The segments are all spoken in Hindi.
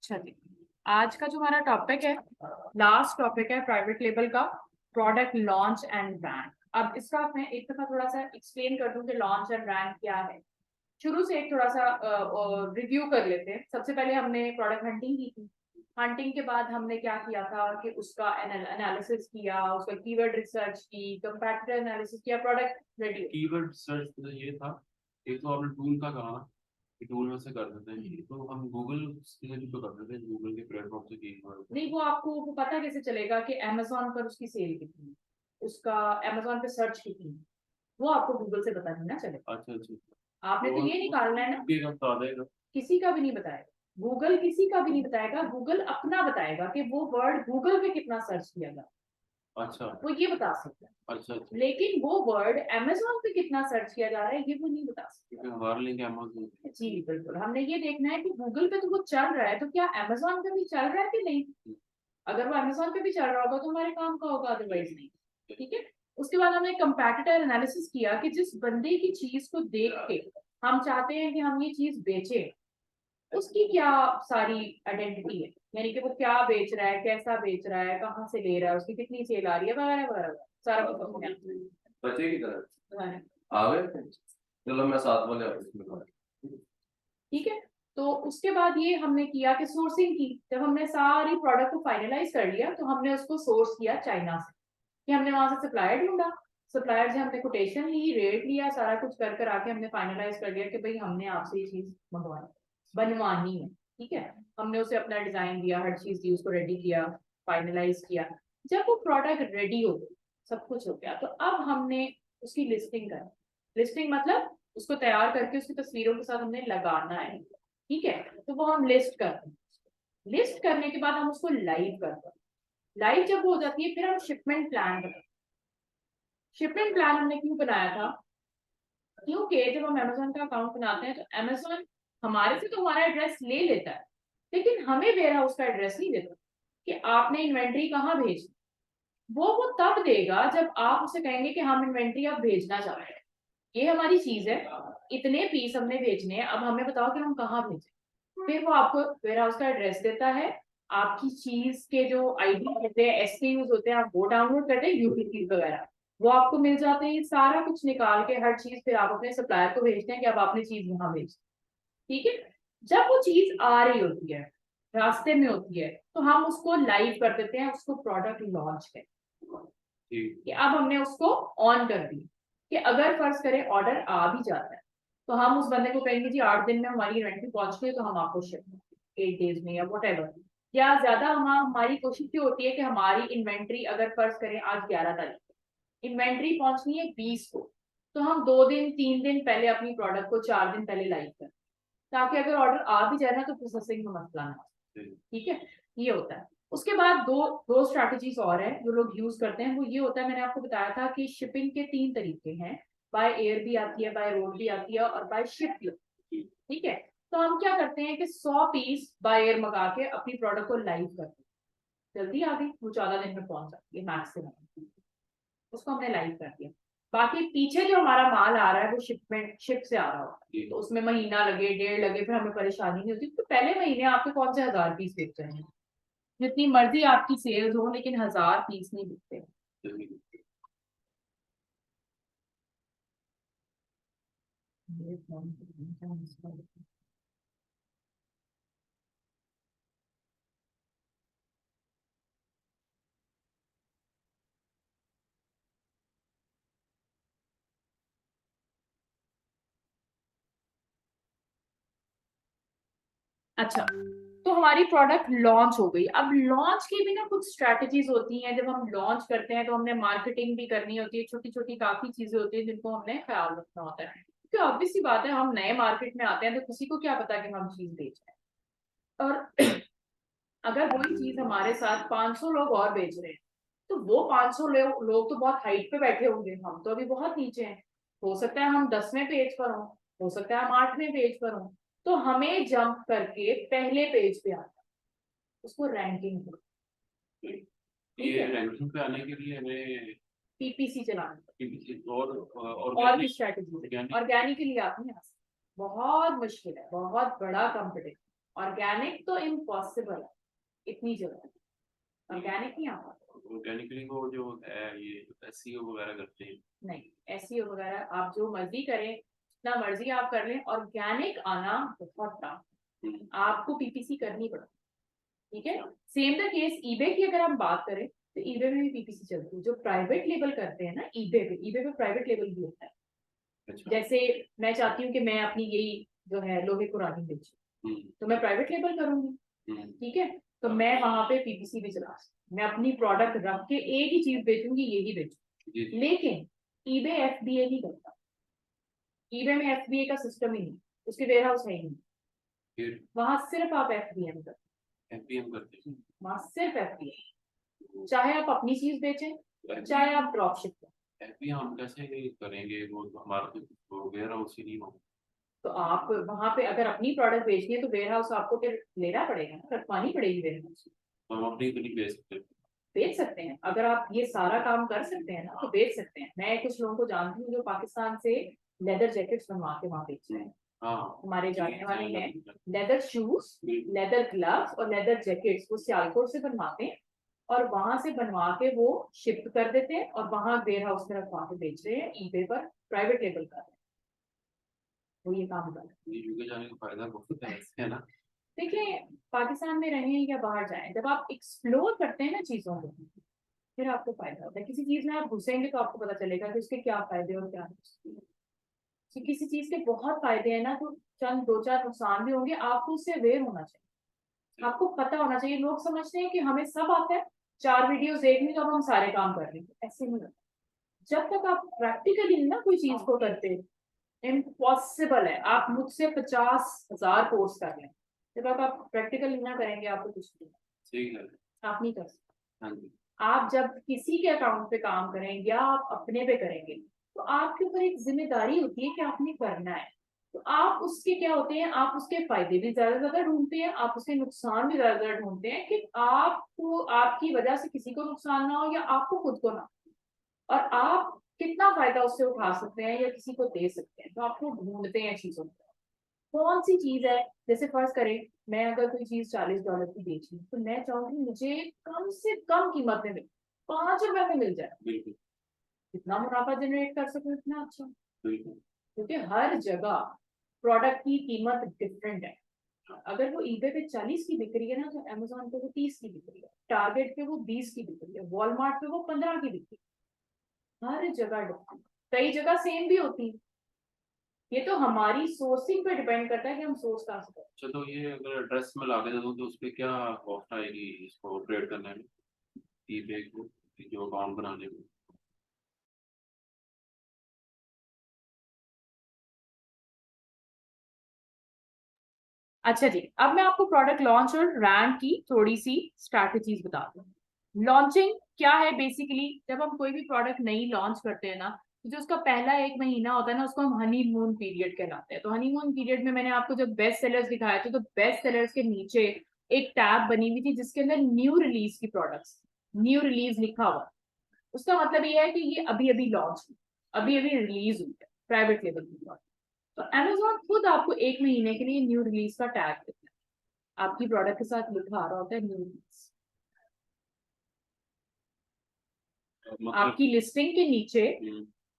अच्छा जी, आज का जो हमारा टॉपिक है, लास्ट टॉपिक है प्राइवेट लेबल का प्रोडक्ट लॉन्च एंड रैंक। अब इसका मैं एक दफा थोड़ा सा एक्सप्लेन कर दूं कि लॉन्च एंड रैंक क्या है। शुरू से एक थोड़ा सा रिव्यू कर लेते हैं। सबसे पहले हमने प्रोडक्ट हंटिंग की थी। हंटिंग के बाद हमने क्या किया था कि उसका एनालिसिस किया, उसका कीवर्ड रिसर्च की, कंपैटिटर एनालिसिस किया, प्रोडक्ट रेडी। कीवर्ड सर्च तो ये था, एक तो आपने टूल का कहा कि टूल में से कर देते हैं, तो हम गूगल से भी तो कर देते हैं, गूगल के प्लेटफॉर्म से कीवर्ड। नहीं, वो आपको वो पता कैसे चलेगा कि अमेजोन पर उसकी सेल कितनी है, उसका अमेजोन पे सर्च कितनी है, वो आपको गूगल से पता नहीं ना चलेगा। अच्छा अच्छा। आपने तो तो ये निकालना है ना। उसके बता देगा। किसी का भी नहीं बताएगा गूगल, किसी का भी नहीं बताएगा गूगल। अपना बताएगा कि वो वर्ड गूगल पे कितना सर्च किया गया, अच्छा वो ये बता सकता है। अच्छा अच्छा। लेकिन वो वर्ड अमेजोन पे कितना सर्च किया जा रहा है, ये वो नहीं बता सकता। क्योंकि हमारे लिंक अमेज़न। जी बिल्कुल, हमने ये देखना है कि गूगल पे तो वो चल रहा है, तो क्या अमेजोन पे भी चल रहा है कि नहीं। अगर वो अमेजोन पे भी चल रहा होगा तो हमारे काम का होगा, अदरवाइज नहीं। ठीक है। उसके बाद हमने कंपैटिटर एनालिसिस किया कि जिस बंदे की चीज को देख के हम चाहते हैं कि हम ये चीज बेचें, उसकी क्या सारी आइडेंटिटी है, यानी कि वो क्या बेच रहा है, कैसा बेच रहा है, कहाँ से ले रहा है, उसकी कितनी सेल आ रही है, वगैरह वगैरह सारा कुछ हमने बचे की तरह बताना है। आ गए। चलो मैं साथ वाले ऑफिस में था। ठीक है। तो उसके बाद ये हमने किया कि सोर्सिंग की। जब हमने सारी प्रोडक्ट को फाइनलाइज कर लिया तो हमने उसको सोर्स किया चाइना से, कि हमने वहां से सप्लायर ढूंढा। सप्लायर से हमने कोटेशन ली, रेट लिया, सारा कुछ कर कर आके हमने फाइनलाइज कर लिया कि भाई हमने आपसे ये चीज मंगवानी, बनवानी है। ठीक है। हमने उसे अपना डिजाइन दिया, हर चीज दी, उसको रेडी किया, फाइनलाइज किया। जब वो प्रोडक्ट रेडी हो गया, सब कुछ हो गया, तो अब हमने उसकी लिस्टिंग करी। लिस्टिंग मतलब उसको तैयार करके उसकी तस्वीरों के साथ हमने लगाना है। ठीक है। तो वो हम लिस्ट करते हैं। लिस्ट करने के बाद हम उसको लाइव करते हैं। लाइव जब वो हो जाती है, फिर हम शिपमेंट प्लान बनाते हैं। शिपमेंट प्लान हमने क्यों बनाया था, क्योंकि जब हम अमेजोन का अकाउंट बनाते हैं तो अमेजोन हमारे से तो हमारा एड्रेस ले लेता है, लेकिन हमें वेयर हाउस का एड्रेस नहीं देता कि आपने इन्वेंट्री कहाँ भेजी। वो तब देगा जब आप उसे कहेंगे कि हम इन्वेंट्री आप भेजना चाहते हैं, ये हमारी चीज है, इतने पीस हमने भेजने हैं, अब हमें बताओ कि हम कहाँ भेजें। फिर वो आपको वेयर हाउस का एड्रेस देता है। आपकी चीज के जो आईडी होते हैं, एसक्यूज होते हैं, आप वो डाउनलोड करते हैं, यूपीसी वगैरह वो आपको मिल जाते हैं। ये सारा कुछ निकाल के हर चीज फिर आप अपने सप्लायर को भेजते हैं कि अब आपने चीज वहां भेज। ठीक है। जब वो चीज आ रही होती है, रास्ते में होती है, तो हम उसको लाइव कर देते हैं, उसको प्रोडक्ट लॉन्च है कि अब हमने उसको ऑन कर दी कि अगर फर्ज करें ऑर्डर आ भी जाता है तो हम उस बंदे को कहेंगे जी 8 दिन में हमारी इन्वेंट्री पहुंच गई तो हम आपको शिप 8 डेज में या वट एवर, या ज्यादा हमारी कोशिश ये होती है कि हमारी इन्वेंट्री अगर फर्ज करें आज 11 तारीख इन्वेंट्री पहुंचनी है 20 को, तो हम 2 दिन 3 दिन पहले अपनी प्रोडक्ट को 4 दिन पहले लाइव करें, ताकि अगर ऑर्डर आ भी जाए ना तो प्रोसेसिंग में मसला ना हो। ठीक है। ये होता है। उसके बाद दो दो स्ट्रैटेजीज और है जो लोग यूज करते हैं। वो ये होता है, मैंने आपको बताया था कि शिपिंग के 3 तरीके हैं। बाय एयर भी आती है, बाय रोड भी आती है, और बाय शिप भी आती है। ठीक है। तो हम क्या करते हैं कि 100 पीस बाय एयर मंगा के अपनी प्रोडक्ट को लाइव करते हैं। जल्दी आ गई, वो 14 दिन में पहुंच जाती है मैक्सिमम, उसको हमने लाइव कर दिया। बाकी पीछे जो हमारा माल आ रहा है वो शिपमेंट शिप से आ रहा होता है, तो उसमें महीना लगे, डेढ़ लगे, फिर हमें परेशानी नहीं होती। तो पहले महीने आपके कौन से 1000 पीस बेच रहे हैं, जितनी मर्जी आपकी सेल्स हो, लेकिन 1000 पीस नहीं बिकते। अच्छा, तो हमारी प्रोडक्ट लॉन्च हो गई। अब लॉन्च की भी ना कुछ स्ट्रेटजीज होती हैं। जब हम लॉन्च करते हैं तो हमने मार्केटिंग भी करनी होती है, छोटी छोटी काफी चीजें होती हैं जिनको हमने ख्याल रखना होता है, क्योंकि ऑब्वियस सी बात है, हम नए मार्केट में आते हैं तो किसी को क्या पता कि हम चीज बेच रहे हैं। और अगर वही चीज हमारे साथ 500 लोग और बेच रहे हैं, तो वो 500 लोग तो बहुत हाइट पे बैठे होंगे, हम तो अभी बहुत नीचे हैं। हो सकता है हम 10वें पेज पर हों, हो सकता है हम 8वें पेज पर हों, तो हमें जंप करके पहले पेज पे आना, उसको रैंकिंग। ठीक ये है। रैंकिंग पे आने के लिए हमें पीपीसी चलाना किसी और भी स्ट्रेटेजी, ऑर्गेनिक ऑर्गेनिकली आप नहीं आ सकते, बहुत मुश्किल है, बहुत बड़ा कंपटीशन। ऑर्गेनिक तो इम्पॉसिबल है, इतनी जगह ऑर्गेनिक नहीं आ पाता। ऑर्गेनिकली वो जो है ये एसईओ वगैरह करते हैं। नहीं, एसईओ वगैरह आप जो मर्जी करें, जितना मर्जी आप कर लें, ऑर्गेनिक आना बहुत टफ, आपको पीपीसी करनी पड़ती है। ठीक है, सेम द केस ईबे की अगर हम बात करें तो ईबे में भी पीपीसी चलती है। जो प्राइवेट लेबल करते हैं ना ईबे पे प्राइवेट लेबल भी होता है। अच्छा। जैसे मैं चाहती हूँ कि मैं अपनी यही जो है लोहे कुरानी बेचूं, तो मैं प्राइवेट लेबल करूंगी। ठीक है, तो मैं वहां पे पीपीसी भी चला सकती हूँ, मैं अपनी प्रोडक्ट रख के एक ही चीज बेचूंगी, यही बेचूंगी। लेकिन ईबे एफबीए नहीं करता, ईबे में एफबीए का सिस्टम ही नहीं, उसके वेयर हाउस है ही नहीं, फिर वहां सिर्फ आप एफबीएम करते एफबीएम करते हैं। हैं, वहां सिर्फ एफबीएम, चाहे आप अपनी चीज बेचें चाहे आप ड्रॉप शिप करें। एफबीएम हम कैसे करेंगे, वो तो हमारा तो वेयर हाउस ही नहीं होगा। तो आप वहां पे अगर अपनी प्रोडक्ट बेचनी है तो वेयर हाउस आपको फिर लेना पड़ेगा ना, रखवानी पड़ेगी वेयर हाउस। तो हम अपनी तो नहीं बेच सकते। बेच सकते हैं, अगर आप ये सारा काम कर सकते हैं ना तो बेच सकते हैं। मैं कुछ लोगों को जानती हूँ जो पाकिस्तान से लेदर जैकेट्स बनवा के वहां बेच रहे हैं, हाँ हमारे जानने वाले हैं। बिल्कुल। लेदर शूज, लेदर ग्लव्स और लेदर जैकेट्स वो सियालकोट से बनवाते हैं और वहां से बनवा के वो शिफ्ट कर देते हैं और वहां वेयर हाउस में रखवा के बेच रहे हैं, ईबे पर प्राइवेट लेबल कर रहे हैं, वो ये काम कर रहे हैं। ये यूके जाने का फायदा बहुत है ना। देखिए, पाकिस्तान में रहें या बाहर जाएं, जब आप एक्सप्लोर करते हैं ना चीजों को, फिर आपको फायदा होता है। किसी चीज में आप घुसेंगे तो आपको पता चलेगा कि उसके क्या फायदे और क्या नुकसान हैं। कि किसी चीज के बहुत फायदे हैं ना तो चंद दो चार नुकसान भी होंगे, आपको उससे अवेयर होना चाहिए, आपको पता होना चाहिए। लोग समझते हैं कि हमें सब आता है, 4 वीडियोस देख ली तो अब हम सारे काम कर लेंगे, ऐसे नहीं होता। जब तक आप प्रैक्टिकली ना कोई चीज को करते, इम्पॉसिबल है। आप मुझसे 50,000 कोर्स कर लें, जब तक आप प्रैक्टिकली ना करेंगे आपको कुछ नहीं, ठीक है। आप नहीं कर सकते। हाँ जी। आप जब किसी के अकाउंट पे काम करें या आप अपने पे करेंगे तो आपके ऊपर एक जिम्मेदारी होती है कि आपने करना है। तो आप उसके क्या होते हैं, आप उसके फायदे भी ज्यादा ढूंढते हैं, आप उसके नुकसान भी ज्यादा ढूंढते हैं कि आपको आपकी वजह से किसी को नुकसान ना हो या आपको खुद को ना हो। और आप कितना फायदा उससे उठा सकते हैं या किसी को दे सकते हैं, तो आपको ढूंढते हैं चीजों को। कौन सी चीज है, जैसे फर्ज करें मैं अगर कोई चीज $40 की बेची तो मैं चाहूंगी मुझे कम से कम कीमत में मिले, ₹5 में मिल जाए, बिल्कुल जितना मुनाफा जनरेट कर सकूं इतना अच्छा। बिल्कुल। क्योंकि हर जगह प्रोडक्ट की कीमत डिफरेंट है। अगर वो ईबे पे 40 की बिक रही है ना तो अमेजोन पे वो 30 की बिक रही है, टारगेट पे वो 20 की बिक रही है, वॉलमार्ट पे वो 15 की बिक रही है। हर जगह डिफरेंट, कई जगह सेम भी होती है। ये तो हमारी सोर्सिंग पे डिपेंड करता है कि हम सोर्स कहाँ से करें। अच्छा, तो ये अगर एड्रेस में ला के दे दूँ तो उस पर क्या कॉस्ट आएगी इसको ऑपरेट करने में, ईबे को, जो अकाउंट बनाने में। अच्छा जी, अब मैं आपको प्रोडक्ट लॉन्च और रैंक की थोड़ी सी स्ट्रैटेजीज बताती हूँ। लॉन्चिंग क्या है, बेसिकली जब हम कोई भी प्रोडक्ट नई लॉन्च करते हैं ना, तो जो उसका पहला 1 महीना होता है ना उसको हम हनीमून पीरियड कहलाते हैं। तो हनीमून पीरियड में मैंने आपको जब बेस्ट सेलर्स दिखाए थे तो बेस्ट सेलर्स के नीचे एक टैब बनी हुई थी जिसके अंदर न्यू रिलीज की प्रोडक्ट्स, न्यू रिलीज लिखा हुआ। उसका मतलब ये है कि ये अभी अभी लॉन्च हुई, अभी अभी रिलीज हुई है, प्राइवेट लेवल की प्रोडक्ट। तो अमेजोन खुद आपको 1 महीने के लिए न्यू रिलीज का टैग देता है, आपकी प्रोडक्ट के साथ लिखा आ रहा होता है न्यू रिलीज। मतलब आपकी लिस्टिंग के नीचे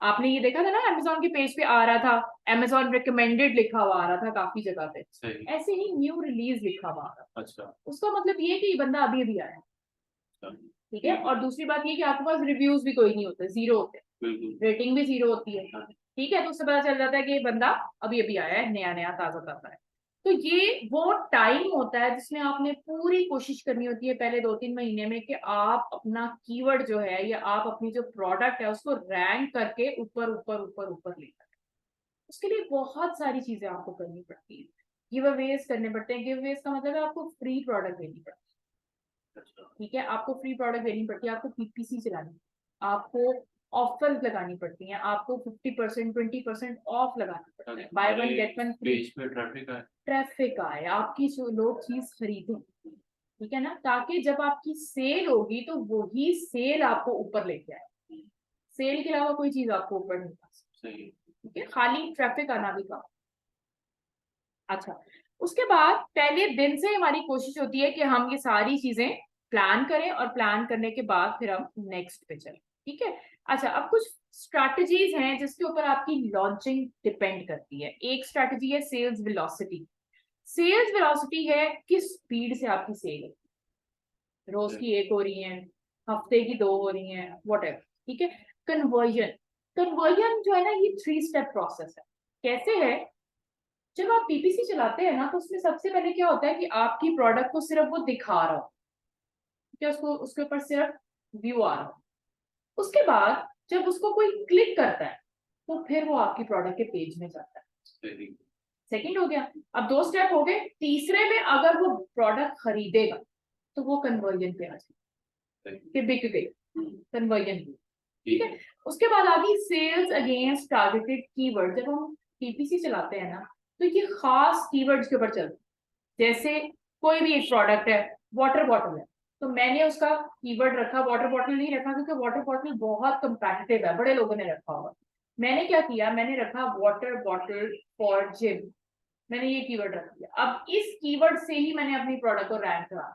आपने ये देखा था ना, अमेजोन के पेज पे आ रहा था अमेजोन रिकमेंडेड लिखा हुआ आ रहा था काफी जगह पे, सही। ऐसे ही न्यू रिलीज लिखा हुआ आ रहा था। अच्छा। उसका मतलब ये है कि ये बंदा अभी अभी आया है। अच्छा, ठीक है, और दूसरी बात ये कि आपके पास रिव्यूज भी कोई नहीं होते, जीरो होते, बिल्कुल। रेटिंग भी जीरो होती है। ठीक है, तो उससे पता चल जाता है कि ये बंदा अभी अभी आया है, नया नया ताजा ताजा है। तो ये वो टाइम होता है जिसमें आपने पूरी कोशिश करनी होती है पहले 2-3 महीने में कि आप अपना कीवर्ड जो है या आप अपनी जो प्रोडक्ट है उसको रैंक करके ऊपर ऊपर ऊपर ऊपर ले जाए। उसके लिए बहुत सारी चीजें आपको करनी पड़ती है, गिव अवेज करने पड़ते हैं। गिव अवेज का मतलब है आपको फ्री प्रोडक्ट देनी पड़ती है। अच्छा। ठीक है, आपको फ्री प्रोडक्ट देनी पड़ती है, आपको पीपीसी चलानी, आपको ऑफर्स लगानी पड़ती हैं, आपको 50% 20% ऑफ लगाना पड़ता है, by one get one free. Page पे ट्रैफिक है, ट्रैफिक आए, आपकी जो लोग चीज खरीदें, ठीक है ना, ताकि जब आपकी सेल होगी तो वही सेल आपको ऊपर लेके आए। सेल के अलावा कोई चीज आपको ऊपर नहीं आ सकती। सही। ठीक है, खाली ट्रैफिक आना भी कम। अच्छा, उसके बाद पहले दिन से हमारी कोशिश होती है कि हम ये सारी चीजें प्लान करें, और प्लान करने के बाद फिर हम नेक्स्ट पे चलें। ठीक है। अच्छा, अब कुछ स्ट्रैटेजीज हैं जिसके ऊपर आपकी लॉन्चिंग डिपेंड करती है। एक स्ट्रैटेजी है सेल्स वेलोसिटी। सेल्स वेलोसिटी है किस स्पीड से आपकी सेल है, रोज की एक हो रही है, हफ्ते की दो हो रही है, वॉटेवर। ठीक है। कन्वर्जन, कन्वर्जन जो है ना, ये 3 स्टेप प्रोसेस है। कैसे है, जब आप पीपीसी चलाते हैं ना, तो उसमें सबसे पहले क्या होता है कि आपकी प्रोडक्ट को सिर्फ वो दिखा रहा हो, क्या उसको उसके ऊपर सिर्फ व्यू आ रहा हो। उसके बाद जब उसको कोई क्लिक करता है तो फिर वो आपकी प्रोडक्ट के पेज में जाता है। सेकंड हो गया। अब 2 स्टेप हो गए। तीसरे में अगर वो प्रोडक्ट खरीदेगा तो वो कन्वर्जन पे आ जाए कि बिक गई, कन्वर्जन। ठीक है। उसके बाद आगे सेल्स अगेंस्ट टारगेटेड कीवर्ड। जब हम पीपीसी चलाते हैं ना, तो ये खास कीवर्ड्स के ऊपर चलते हैं। जैसे कोई भी एक प्रोडक्ट है, वाटर बॉटल है, तो मैंने उसका कीवर्ड रखा, वाटर बॉटल नहीं रखा क्योंकि वाटर बॉटल बहुत कंपेटिटिव है, बड़े लोगों ने रखा होगा। मैंने क्या किया, मैंने रखा वाटर बॉटल फॉर जिम, मैंने ये कीवर्ड रख दिया। अब इस कीवर्ड से ही मैंने अपनी प्रोडक्ट को रैंक करा।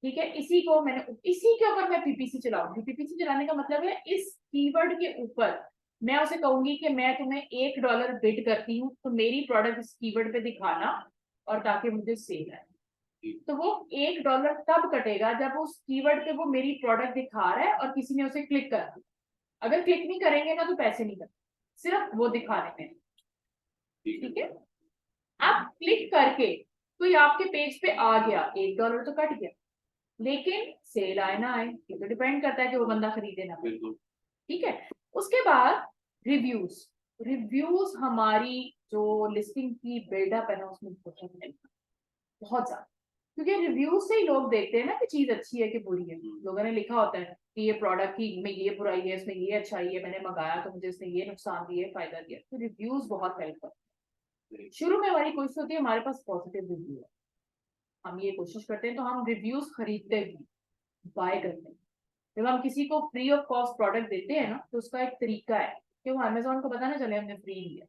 ठीक है। इसी को मैंने, इसी के ऊपर मैं पीपीसी चलाऊंगी। पीपीसी चलाने का मतलब है इस कीवर्ड के ऊपर मैं उसे कहूंगी कि मैं तुम्हें $1 बिड करती हूँ, तो मेरी प्रोडक्ट इस कीवर्ड पे दिखाना, और ताकि मुझे सेल आए। तो वो $1 तब कटेगा जब उस कीवर्ड पे वो मेरी प्रोडक्ट दिखा रहा है और किसी ने उसे क्लिक कर दिया। अगर क्लिक नहीं करेंगे ना तो पैसे नहीं कटेंगे, सिर्फ वो दिखाने में। ठीक है। अब क्लिक करके कोई आपके पेज पे आ गया, $1 तो कट गया, लेकिन सेल आए ना आए ये तो डिपेंड करता है कि वो बंदा खरीदे ना। ठीक है। उसके बाद रिव्यूज। रिव्यूज हमारी जो लिस्टिंग की बिल्डअप है ना, उसमें बहुत ज्यादा, क्योंकि रिव्यूज से ही लोग देखते हैं ना कि चीज अच्छी है कि बुरी है। लोगों ने लिखा होता है कि ये प्रोडक्ट की में ये बुराई है, इसमें ये अच्छाई है, मैंने मंगाया तो मुझे इसने ये नुकसान दिया, फायदा दिया। तो रिव्यूज बहुत हेल्प करते हैं। शुरू में हमारी कोशिश होती है हमारे पास पॉजिटिव रिव्यू है, हम ये कोशिश करते हैं, तो हम रिव्यूज खरीदते हैं, बाय करते हैं। जब हम किसी को फ्री ऑफ कॉस्ट प्रोडक्ट देते हैं ना, तो उसका एक तरीका है कि वो अमेजोन को पता ना चले हमने फ्री लिया।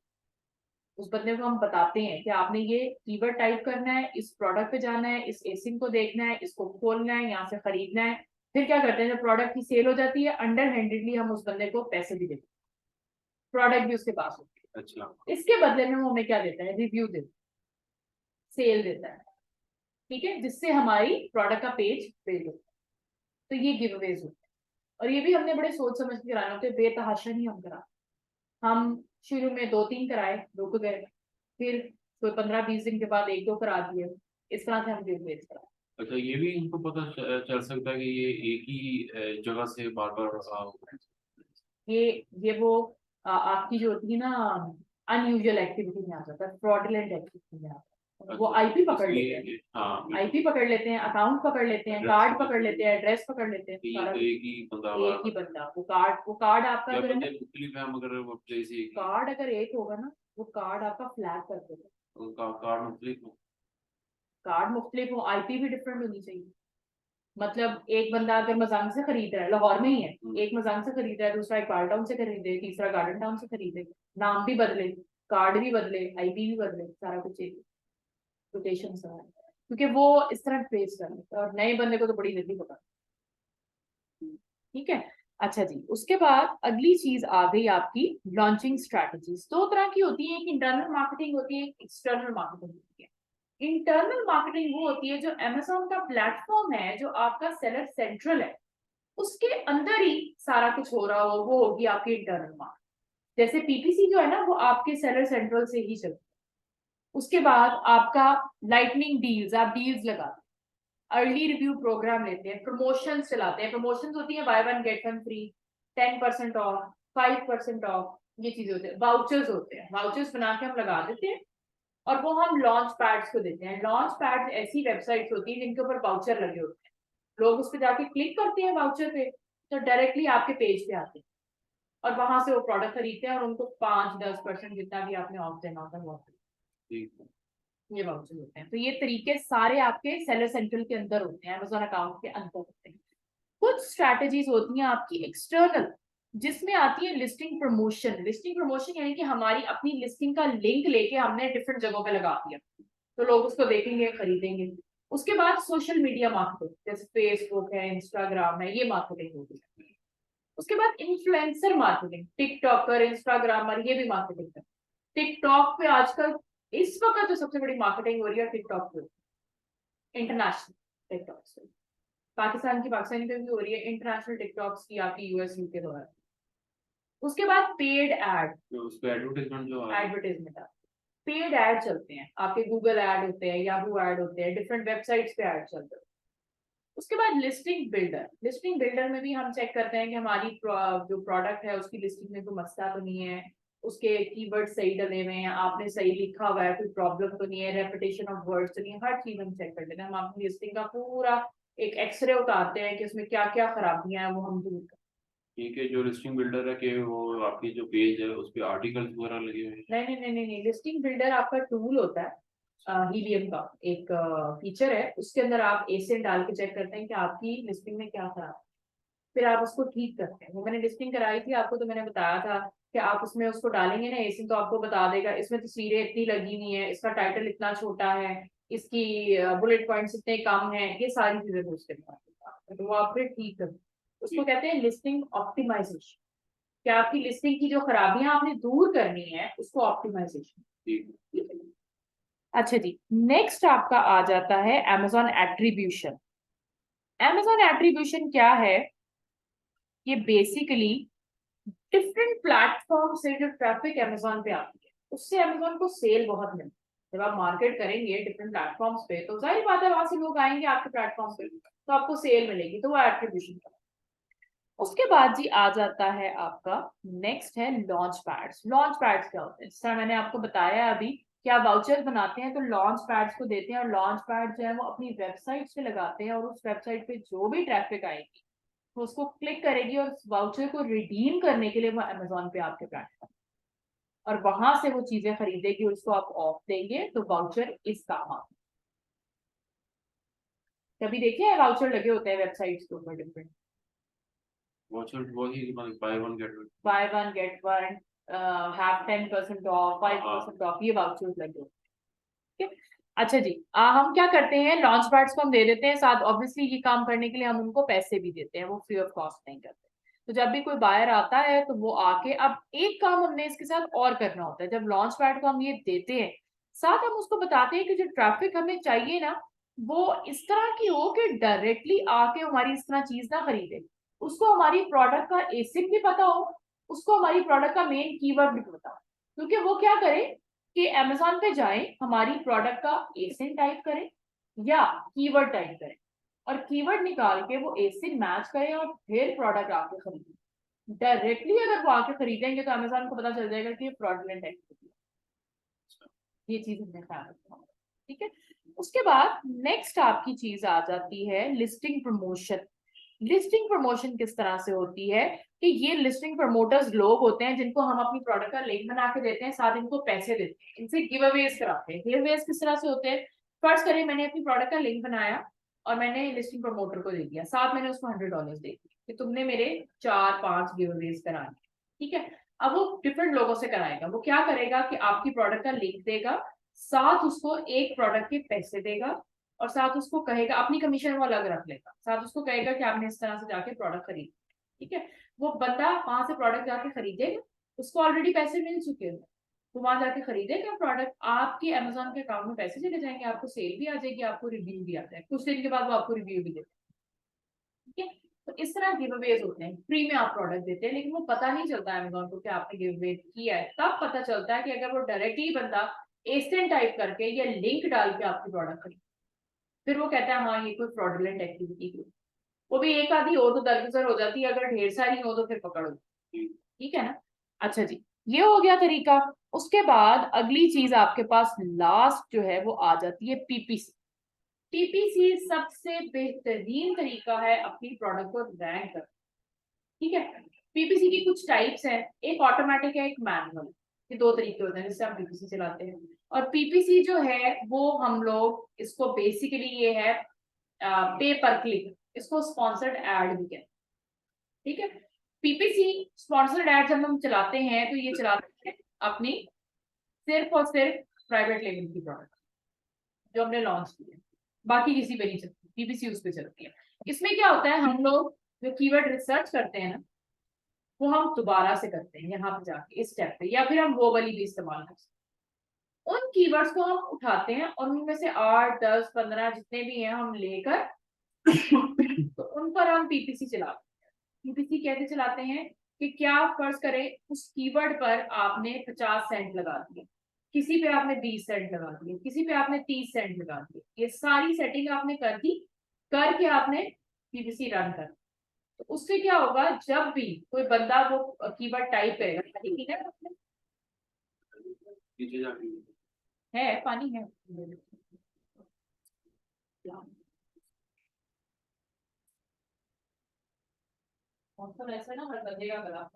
उस बंदे को हम बताते हैं कि आपने ये कीवर्ड टाइप करना है, इस प्रोडक्ट पे जाना है, इस एसिंग को देखना है, इसको खोलना है, यहाँ से खरीदना है। फिर क्या करते हैं, जब प्रोडक्ट की सेल हो जाती है, अंडर हैंडेडली हम उस बंदे को पैसे भी देते हैं, प्रोडक्ट भी उसके पास होती है। अच्छा, इसके बदले में वो हमें क्या देता है, रिव्यू देता है, सेल देता है। ठीक है। जिससे हमारी प्रोडक्ट का पेज बिल्ड होता है। तो ये गिव अवेज होते हैं, और ये भी हमने बड़े सोच समझ के कराने होते हैं, बेतहाशा नहीं हम करा। हम शुरू में 2-3 कराए, रुक गए, फिर कोई 15-20 दिन के बाद 1-2 करा दिए। इस तरह से हम गिव अवेज करा। अच्छा, ये भी इनको पता चल सकता है कि ये एक ही जगह से बार बार ये वो आपकी जो होती है ना, अनयूजुअल एक्टिविटी में आ जाता है, फ्रॉडलेंट एक्टिविटी में आता है। वो आईपी पकड़ लेते हैं, हाँ, आईपी पकड़ लेते हैं, अकाउंट पकड़ लेते हैं, कार्ड पकड़ लेते हैं, एड्रेस पकड़ लेते हैं, तो सारा ये एक ही बंदा एक ही बंदा। वो कार्ड आपका या जो है ना, बंदे मुख्तलिफ हैं मगर वो प्लेस एक ही कार्ड अगर एक होगा ना, वो कार्ड आपका फ्लैग कर देगा। कार्ड मुख्तलिफ हो। कार्ड मुख्तलिफ हो, आईपी भी डिफरेंट होनी चाहिए। मतलब एक बंदा अगर मजांग से खरीद रहा है, लाहौर में ही है, एक मजांग से खरीद रहा है, दूसरा इकबाल टाउन से खरीदे, तीसरा गार्डन टाउन से खरीदे, नाम भी बदले, कार्ड भी बदले, आईपी भी बदले, सारा कुछ एक रोटेशन से है, क्योंकि वो इस तरह ट्रेस कर लेते हैं, और नए बंदे को तो बड़ी जल्दी पकड़। ठीक है। अच्छा जी, उसके बाद अगली चीज आ गई आपकी लॉन्चिंग स्ट्रैटेजीज। 2 तरह की होती है, एक इंटरनल मार्केटिंग होती है, एक एक्सटर्नल मार्केटिंग होती है। इंटरनल मार्केटिंग वो होती है जो अमेजोन का प्लेटफॉर्म है, जो आपका सेलर सेंट्रल है, उसके अंदर ही सारा कुछ हो रहा हो, वो होगी आपकी इंटरनल मार्केटिंग। जैसे पीपीसी जो है ना, वो आपके सेलर सेंट्रल से ही चलती है। उसके बाद आपका लाइटनिंग डील्स, आप डील्स लगाते हैं, अर्ली रिव्यू प्रोग्राम लेते हैं, प्रमोशन चलाते हैं। प्रमोशन होती है buy 1 get 1 free, 10% off, 5% off, ये चीजें होती है। वाउचर्स होते हैं, वाउचर्स बना के हम लगा देते हैं, और वो हम लॉन्च पैड्स को देते हैं। लॉन्च पैड्स ऐसी वेबसाइट्स होती है जिनके ऊपर वाउचर लगे होते हैं, लोग उस पर जाके क्लिक करते हैं वाउचर पे, तो डायरेक्टली आपके पेज पे आते हैं, और वहां से वो प्रोडक्ट खरीदते हैं, और उनको 5-10% जितना भी आपने ऑफ देना होता है वो ये वाउचर होते हैं। तो ये तरीके सारे आपके सेलर सेंट्रल के अंदर होते हैं, अमेजोन अकाउंट के अंदर होते हैं। कुछ स्ट्रैटेजीज होती हैं आपकी एक्सटर्नल, जिसमें आती है लिस्टिंग प्रमोशन। लिस्टिंग प्रमोशन यानी कि हमारी अपनी लिस्टिंग का लिंक लेके हमने डिफरेंट जगहों पे लगा दिया। तो लोग उसको देखेंगे, खरीदेंगे। उसके बाद सोशल मीडिया मार्केटिंग, जैसे फेसबुक है, इंस्टाग्राम है, ये मार्केटिंग होगी। उसके बाद इन्फ्लुएंसर मार्केटिंग, टिकटॉकर, इंस्टाग्रामर, ये भी मार्केटिंग है। टिकटॉक पे आजकल इस वक्त जो सबसे बड़ी मार्केटिंग हो रही है टिकटॉक पे, इंटरनेशनल टिकटॉक से। पाकिस्तान की पाकिस्तानी पे भी हो रही है, इंटरनेशनल टिकटॉक्स की आपकी यूएस यूके द्वारा। उसके बाद पेड एड, तो उस पे एडवर्टाइजमेंट जो आ रही है, एडवर्टाइजमेंट, पेड ऐड चलते हैं आपके, गूगल ऐड होते हैं, याहू ऐड होते हैं, डिफरेंट वेबसाइट्स पे ऐड चलते हैं। उसके बाद लिस्टिंग बिल्डर, लिस्टिंग बिल्डर में भी हम चेक करते हैं कि हमारी जो प्रोडक्ट है उसकी लिस्टिंग में कोई मसला तो नहीं है, उसके कीवर्ड सही डले हुए हैं, आपने सही लिखा हुआ है, कोई प्रॉब्लम तो नहीं है, रेपिटेशन ऑफ वर्ड्स तो नहीं है, हर चीज हम चेक कर लेते हैं। हम अपनी लिस्टिंग का पूरा एक एक्सरे उतारते हैं कि उसमें क्या क्या खराबियां हैं, वो हम दूर करते ठीक है। जो लिस्टिंग बिल्डर है कि वो आपकी जो पेज है उस पे आर्टिकल्स वगैरह लगे हुए हैं? हैं। नहीं, लिस्टिंग बिल्डर आपका टूल होता है, हीलियम का एक फीचर है, उसके अंदर आप एसिड डाल के चेक करते हैं कि आपकी लिस्टिंग में क्या खराब है, फिर आप उसको ठीक करते हैं। वो मैंने लिस्टिंग कराई थी आपको, तो मैंने बताया था कि आप उसमें उसको डालेंगे ना एसिड, तो आपको बता देगा इसमें तस्वीरें इतनी लगी हुई है, इसका टाइटल इतना छोटा है, इसकी बुलेट पॉइंट्स इतने कम है, ये सारी चीजें वो उसके बाद तो वो आप फिर ठीक करते हैं। उसको कहते हैं लिस्टिंग ऑप्टिमाइजेशन, कि आपकी लिस्टिंग की जो खराबियां आपने दूर करनी है उसको ऑप्टिमाइजेशन। ठीक ठीक है। अच्छा जी, नेक्स्ट आपका आ जाता है Amazon एट्रीब्यूशन। Amazon एट्रीब्यूशन क्या है? ये बेसिकली डिफरेंट प्लेटफॉर्म से जो ट्रैफिक Amazon पे आती है उससे Amazon को सेल बहुत मिलती है। जब आप मार्केट करेंगे डिफरेंट प्लेटफॉर्म्स पे तो जाहिर बात है वहां से लोग आएंगे आपके प्लेटफॉर्म पे, तो आपको सेल मिलेगी, तो वो एट्रीब्यूशन का। उसके बाद जी आ जाता है आपका, नेक्स्ट है लॉन्च पैड्स। लॉन्च पैड्स क्या होते हैं? जिस तरह मैंने आपको बताया अभी कि आप वाउचर्स बनाते हैं तो लॉन्च पैड्स को देते हैं, और लॉन्च पैड जो है वो अपनी वेबसाइट पे लगाते हैं, और उस वेबसाइट पे जो भी ट्रैफिक आएगी तो उसको क्लिक करेगी और उस वाउचर को रिडीम करने के लिए वो अमेजोन पे आपके प्लेटफॉर्म, और वहां से वो चीजें खरीदेगी और उसको आप ऑफ देंगे तो वाउचर इस काम आता है। कभी देखे हैं वाउचर लगे होते हैं वेबसाइट्स के ऊपर डिफरेंट, वॉचर वही by one get one. By one get one, have 10% off, 5% off, ये वाउचर्स लगे होते हैं। ठीक है? अच्छा जी, हम क्या करते हैं, लॉन्च पैड्स को हम दे देते हैं साथ, ऑब्वियसली ये काम करने के लिए हम उनको पैसे भी देते हैं, वो फ्री ऑफ कॉस्ट नहीं करते। तो जब भी कोई बायर आता है तो वो आके, अब एक काम हमने इसके साथ और करना होता है, जब लॉन्च पैड को हम ये देते हैं साथ हम उसको बताते हैं कि जो ट्रैफिक हमें चाहिए ना वो इस तरह की हो कि डायरेक्टली आके हमारी इस तरह चीज ना खरीदे, उसको हमारी प्रोडक्ट का एसिड भी पता हो, उसको हमारी प्रोडक्ट का मेन कीवर्ड भी पता हो। क्योंकि वो क्या करे कि अमेजोन पे जाए, हमारी प्रोडक्ट का एसिन टाइप करें या कीवर्ड टाइप करें, और कीवर्ड निकाल के वो एसिन मैच करें और फिर प्रोडक्ट आके खरीदें। डायरेक्टली अगर वो आके खरीदेंगे तो अमेजोन को पता चल जाएगा कि ये फ्रॉडुलेंट एक्टिविटी है। ये चीज हमने ख्याल रखना होगा। ठीक है। उसके बाद नेक्स्ट आपकी चीज आ जाती है लिस्टिंग प्रमोशन। लिस्टिंग प्रमोशन किस तरह से होती है कि ये लिस्टिंग प्रमोटर्स लोग होते हैं जिनको हम अपनी प्रोडक्ट का लिंक बना के देते हैं, साथ इनको पैसे देते हैं, इनसे गिव अवेज कराते हैं। गिव अवेज किस तरह से होते हैं? फर्स्ट करिए मैंने अपनी प्रोडक्ट का लिंक बनाया और मैंने लिस्टिंग प्रमोटर को दे दिया, साथ मैंने उसको $100 दे दिए कि तुमने मेरे 4-5 गिव अवेज कराने। ठीक है। अब वो डिफरेंट लोगों से कराएगा। वो क्या करेगा कि आपकी प्रोडक्ट का लिंक देगा, साथ उसको एक प्रोडक्ट के पैसे देगा, और साथ उसको कहेगा अपनी कमीशन वो अलग रख लेगा, साथ उसको कहेगा कि आपने इस तरह से जाके प्रोडक्ट खरीद। ठीक है। वो बंदा वहां से प्रोडक्ट जाके खरीदेगा, उसको ऑलरेडी पैसे मिल चुके हैं, तो वहां जाके खरीदेगा प्रोडक्ट, आपके अमेजोन के अकाउंट में पैसे चले जाएंगे, आपको सेल भी आ जाएगी, आपको रिव्यू भी आता है, कुछ दिन के बाद वो आपको रिव्यू भी देगा। ठीक है। तो इस तरह गिव अवेज होते हैं, फ्री में आप प्रोडक्ट देते हैं, लेकिन वो पता नहीं चलता है अमेजोन को कि आपने गिव अवे किया है। तब पता चलता है कि अगर वो डायरेक्टली बंदा एसेंट टाइप करके या लिंक डाल के आपकी प्रोडक्ट खरीद, फिर वो कहता है हाँ ये कोई फ्रॉडुलेंट एक्टिविटी की। वो भी एक आधी हो तो दरगुजर हो जाती है, अगर ढेर सारी हो तो फिर पकड़ हो। ठीक है ना? अच्छा जी, ये हो गया तरीका। उसके बाद अगली चीज आपके पास लास्ट जो है वो आ जाती है पीपीसी। पीपीसी सबसे बेहतरीन तरीका है अपनी प्रोडक्ट को रैंक करना। ठीक है। पीपीसी की कुछ टाइप्स हैं, एक ऑटोमेटिक है, एक मैनुअल। ये दो तरीके होते हैं जिससे हम पीपीसी चलाते हैं। और पीपीसी जो है वो हम लोग इसको बेसिकली ये है पे पर क्लिक, इसको स्पॉन्सर्ड एड भी कहते हैं। ठीक है। पीपीसी स्पॉन्सर्ड एड जब हम चलाते हैं तो ये चलाते हैं अपनी सिर्फ और सिर्फ प्राइवेट लेबल की प्रोडक्ट। जो हमने लॉन्च किया, बाकी किसी पे नहीं चलती, पीपीसी उस पे चलती है। इसमें क्या होता है, हम लोग जो कीवर्ड रिसर्च करते हैं ना, वो हम दोबारा से करते हैं यहाँ पे जाके इस स्टेप पे, या फिर हम वो वाली भी इस्तेमाल कर सकते हैं। उन कीवर्ड्स को हम उठाते हैं और उनमें से 8 10 15 जितने भी हैं हम लेकर तो उन पर हम पीपीसी चलाते हैं। पीपीसी कैसे चलाते हैं कि क्या फर्ज करें उस कीवर्ड पर आपने 50 सेंट लगा दिए, किसी पे आपने 20 सेंट लगा दिए, किसी पे आपने 30 सेंट लगा दिए, ये सारी सेटिंग आपने कर दी, करके आपने पीपीसी रन कर, तो उससे क्या होगा, जब भी कोई बंदा वो कीवर्ड टाइप करेगा, ठीक है, पीछे जाके है पानी है, मौसम ऐसा ना हर बंदे का गला।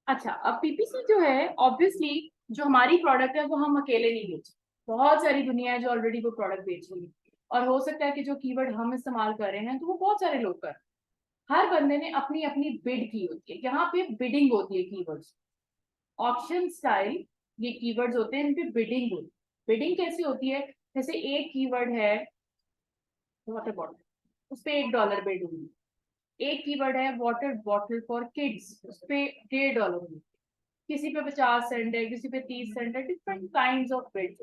अच्छा, अब पीपीसी जो है ऑब्वियसली जो हमारी प्रोडक्ट है वो हम अकेले नहीं बेच, बहुत सारी दुनिया है जो ऑलरेडी वो प्रोडक्ट बेच रही है, और हो सकता है कि जो कीवर्ड हम इस्तेमाल कर रहे हैं तो वो बहुत सारे लोग कर रहे हैं। हर बंदे ने अपनी अपनी बिड की होती है, यहाँ पे बिडिंग होती है कीवर्ड्स, ऑप्शन स्टाइल, ये कीवर्ड्स होते हैं, इन पे बिडिंग होती है। बिडिंग कैसी होती है, जैसे एक कीवर्ड है वाटर बॉटल, उस पे $1 बिड होगी। एक कीवर्ड है वाटर बॉटल फॉर किड्स, उस पे $1.5 होगी। किसी पे 50 सेंट है, किसी पे 30 सेंट है, डिफरेंट काइंड ऑफ बिड।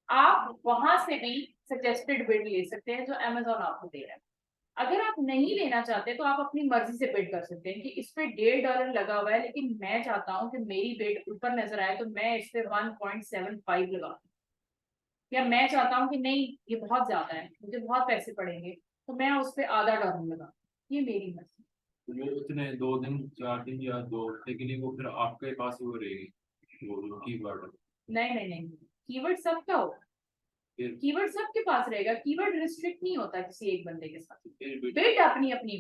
आप वहां से भी सजेस्टेड बिड ले सकते हैं जो अमेजोन आपको दे रहा है। अगर आप नहीं लेना चाहते तो आप अपनी मर्जी से बिड कर सकते हैं कि इस पे $1.5 लगा हुआ है, लेकिन मैं चाहता हूँ कि मेरी बिड ऊपर नजर आए तो मैं इस पे 1.75 लगा दूं। या मैं चाहता हूँ कि नहीं ये बहुत ज्यादा है, मुझे बहुत पैसे पड़ेंगे, तो मैं उस पे $0.5 लगा, ये मेरी मर्जी। वो उतने 2 दिन 4 दिन या 2 हफ्ते के लिए वो फिर आपके पास ही वो रहेगी वो कीवर्ड। नहीं नहीं नहीं, कीवर्ड सबका होगा, फिर कीवर्ड सबके पास रहेगा, कीवर्ड रिस्ट्रिक्ट नहीं होता किसी एक बंदे के साथ। फिर बिड अपनी अपनी,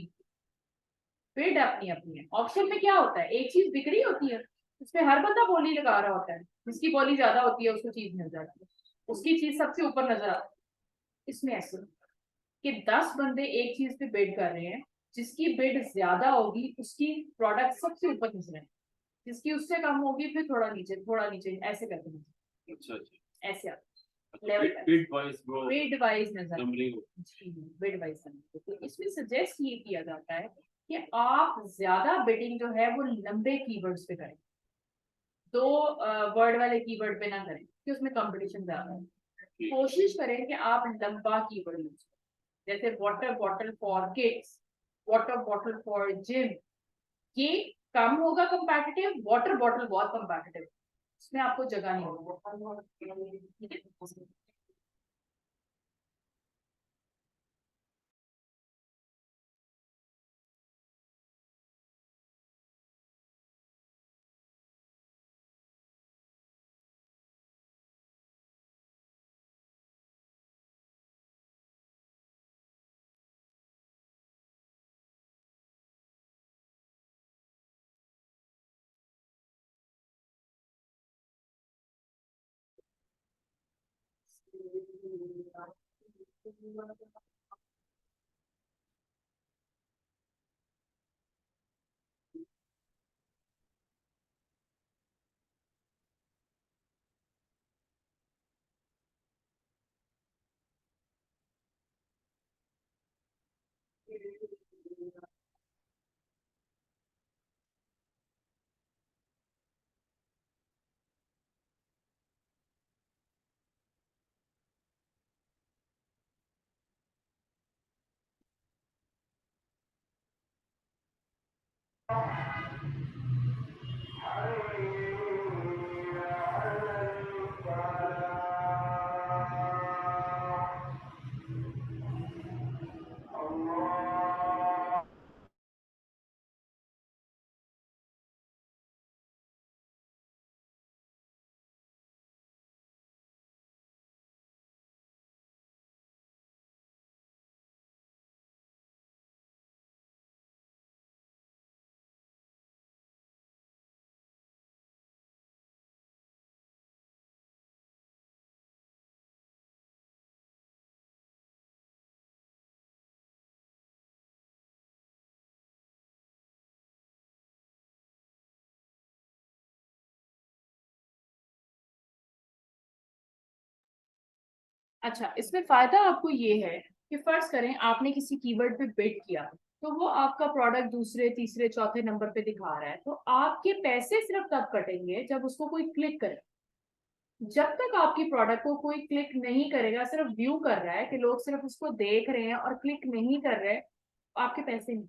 बिड अपनी अपनी है। ऑप्शन में क्या होता है, एक चीज बिक रही होती है, उसमें हर बंदा बोली लगा रहा होता है, जिसकी बोली ज्यादा होती है उसको चीज मिल जाती है, उसकी चीज सबसे ऊपर नजर आती है। इसमें ऐसे कि 10 बंदे एक चीज पे बिड कर रहे हैं, जिसकी बिड ज्यादा होगी उसकी प्रोडक्ट सबसे ऊपर नजर आए, जिसकी उससे कम होगी फिर थोड़ा नीचे ऐसे करके नजर, अच्छा अच्छा ऐसे आता अच्छा लेवल बिट वाइज वो बिड वाइज नजर, नंबरिंग। जी बिड वाइज नजर। तो इसमें सजेस्ट ये किया जाता है कि आप ज्यादा बिडिंग जो है वो लंबे कीवर्ड्स पे करें, दो वर्ड वाले कीवर्ड पे ना करें क्योंकि उसमें कंपटीशन ज्यादा है। कोशिश करें कि आप लंबा कीवर्ड यूज करें, जैसे water bottle for kids, water bottle for gym, ये कम होगा कंपैटिटिव, वाटर बॉटल बहुत कंपैटिटिव, इसमें आपको जगह नहीं होगी, ठीक है। अच्छा, इसमें फायदा आपको ये है कि फर्ज करें आपने किसी कीवर्ड पे बिड किया, तो वो आपका प्रोडक्ट दूसरे तीसरे चौथे नंबर पे दिखा रहा है, तो आपके पैसे सिर्फ तब कटेंगे जब उसको कोई क्लिक करे। जब तक आपकी प्रोडक्ट को कोई क्लिक नहीं करेगा, सिर्फ व्यू कर रहा है कि लोग सिर्फ उसको देख रहे हैं और क्लिक नहीं कर रहे, आपके पैसे नहीं।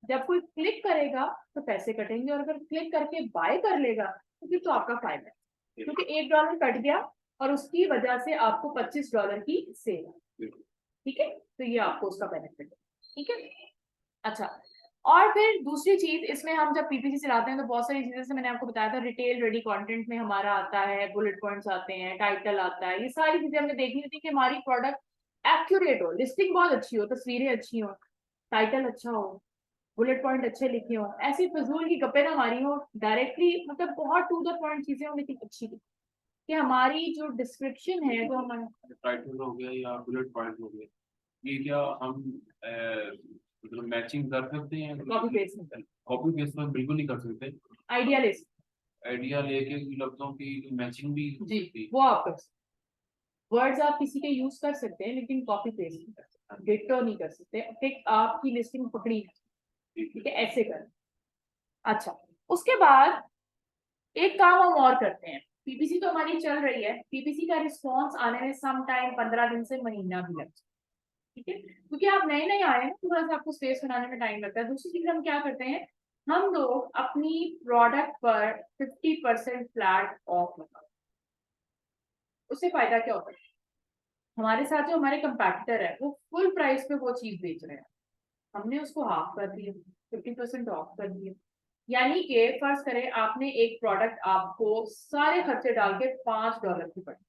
जब कोई क्लिक करेगा तो पैसे कटेंगे, और अगर क्लिक करके बाय कर लेगा तो फिर तो आपका फायदा है, क्योंकि $1 कट गया और उसकी वजह से आपको $25 की सेल है। ठीक है, तो ये आपको उसका बेनिफिट है। ठीक है, अच्छा, और फिर दूसरी चीज इसमें, हम जब पीपीसी चलाते हैं तो बहुत सारी चीजें, से मैंने आपको बताया था, रिटेल रेडी कंटेंट में हमारा आता है, बुलेट पॉइंट्स आते हैं, टाइटल आता है, ये सारी चीजें हमने देखनी होती है कि हमारी प्रोडक्ट एक्यूरेट हो, लिस्टिंग बहुत अच्छी हो, तस्वीरें अच्छी हो, टाइटल अच्छा हो, बुलेट पॉइंट अच्छे लिखे हो, ऐसी फजूल की गप्पे ना मारी हो, डायरेक्टली मतलब बहुत टू द पॉइंट चीजें हो लेकिन अच्छी थी, कि हमारी जो डिस्क्रिप्शन है, जो हमारा टाइटल हो गया या बुलेट पॉइंट हो गया, ये क्या हम मतलब मैचिंग कर सकते हैं? कॉपी पेस्ट, कॉपी पेस्ट में बिल्कुल नहीं कर सकते। आइडिया लिस्ट, आइडिया लेके लफ्जों की मैचिंग भी हो जी सकती है। वो आप कर सकते, वर्ड्स आप किसी के यूज कर सकते हैं लेकिन कॉपी पेस्ट नहीं कर सकते, डिक्टो नहीं कर सकते, फिर आपकी लिस्टिंग पकड़ी, ठीक है, ऐसे कर। अच्छा, उसके बाद एक काम हम और करते हैं, पीपीसी तो हमारी चल रही है, पीपीसी का रिस्पॉन्स आने में सम टाइम 15 दिन से महीना भी लगता है। ठीक है, क्योंकि आप नए नए आए हैं, थोड़ा सा आपको स्पेस बनाने में टाइम लगता है। दूसरी चीज हम क्या करते हैं, हम लोग अपनी प्रोडक्ट पर 50% फ्लैट ऑफ लगाते हैं। उससे फायदा क्या होता है, हमारे साथ जो हमारे कंपैटिटर है वो फुल प्राइस पे वो चीज बेच रहे हैं, हमने उसको हाफ कर दिया, 50% ऑफ कर दिया। यानी कि फर्ज करें आपने एक प्रोडक्ट, आपको सारे खर्चे डाल के $5 की पड़ी,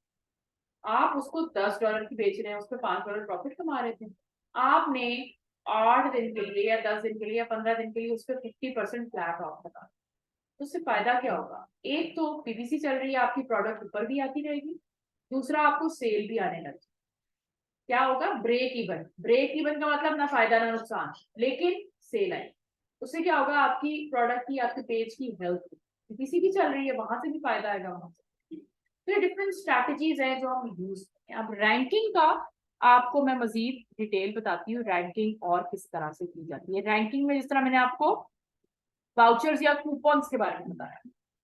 आप उसको $10 की बेच रहे हैं, उस पर $5 प्रॉफिट कमा रहे थे, आपने 8 दिन के लिए या 10 दिन के लिए या 15 दिन के लिए उस पर 50% फ्लैट ऑफ लगा, तो उससे फायदा क्या होगा, एक तो पीपीसी चल रही है, आपकी प्रोडक्ट ऊपर भी आती रहेगी, दूसरा आपको सेल भी आने लगी। क्या होगा, ब्रेक इवन, ब्रेक इवन का मतलब ना फायदा ना नुकसान, लेकिन सेल आई, उससे क्या होगा, आपकी प्रोडक्ट की, आपके पेज की हेल्थ, किसी भी चल रही है वहां से भी फायदा आएगा, वहां से। तो ये डिफरेंट स्ट्रैटेजीज हैं जो हम यूज करते हैं। अब रैंकिंग का आपको मैं मजीद डिटेल बताती हूँ, रैंकिंग और किस तरह से की जाती है। रैंकिंग में जिस तरह मैंने आपको वाउचर्स या कूपन्स के बारे में बताया,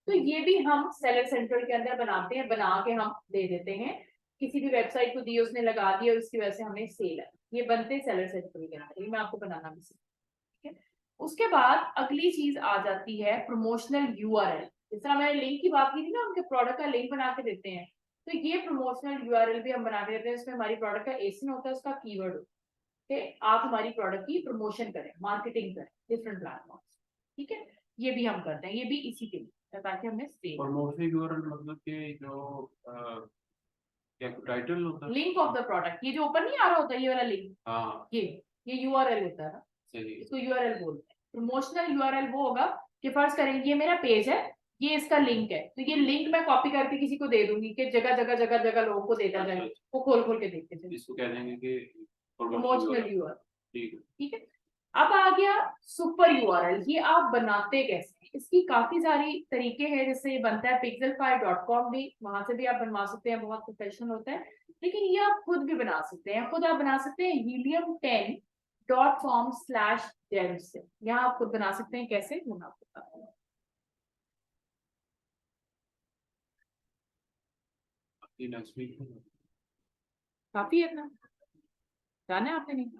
तो ये भी हम सेलर सेंट्रल के अंदर बनाते हैं, बना के हम दे देते हैं, किसी भी वेबसाइट को दी, उसने लगा दिया और उसकी वजह से हमें सेल है, ये बनते सेलर सेंट्रल के अंदर, ये मैं आपको बनाना भी सीखूंगी। ठीक है, उसके बाद अगली चीज आ जाती है प्रमोशनल यूआरएल। जिस तरह मैंने लिंक की बात की थी ना, उनके प्रोडक्ट का लिंक बना के देते हैं, तो ये प्रमोशनल यूआरएल भी हम बना के देते हैं, इसमें हमारी प्रोडक्ट का एसिन होता है, उसका कीवर्ड होता है, कि आप हमारी प्रोडक्ट की प्रमोशन करें, मार्केटिंग करें डिफरेंट प्लेटफॉर्म। ठीक है, ये भी हम करते हैं, ये भी इसी के लिए, ताकि हमें सेल। प्रमोशन यूआरएल मतलब कि जो क्या टाइटल होता है? लिंक ऑफ द प्रोडक्ट, ये जो ऊपर नहीं आ रहा होता ये वाला लिंक, हाँ ये यूआरएल होता है ना, सही। इसको यूआरएल बोलते हैं। प्रमोशनल यूआरएल वो होगा कि फर्ज करेंगे ये मेरा पेज है, ये इसका लिंक है, तो ये लिंक मैं कॉपी करके किसी को दे दूंगी कि जगह जगह जगह जगह लोगों को देता जाए, वो खोल खोल के देखते थे, इसको कह देंगे कि प्रमोशनल यूआरएल। ठीक है। ठीक है, अब आ गया सुपर यूआरएल, ये आप बनाते कैसे हैं? इसकी काफी सारी तरीके हैं, जैसे ये बनता है pixelfy.com भी, वहां से भी आप बनवा सकते हैं, बहुत प्रोफेशनल होता है, लेकिन ये आप खुद भी बना सकते हैं, खुद आप बना सकते हैं helium10.com/dev से, यहाँ आप खुद बना सकते हैं, कैसे वो मैं आपको बताती हूँ। नेक्स्ट वीक काफी है इतना, जाना है आपने नहीं?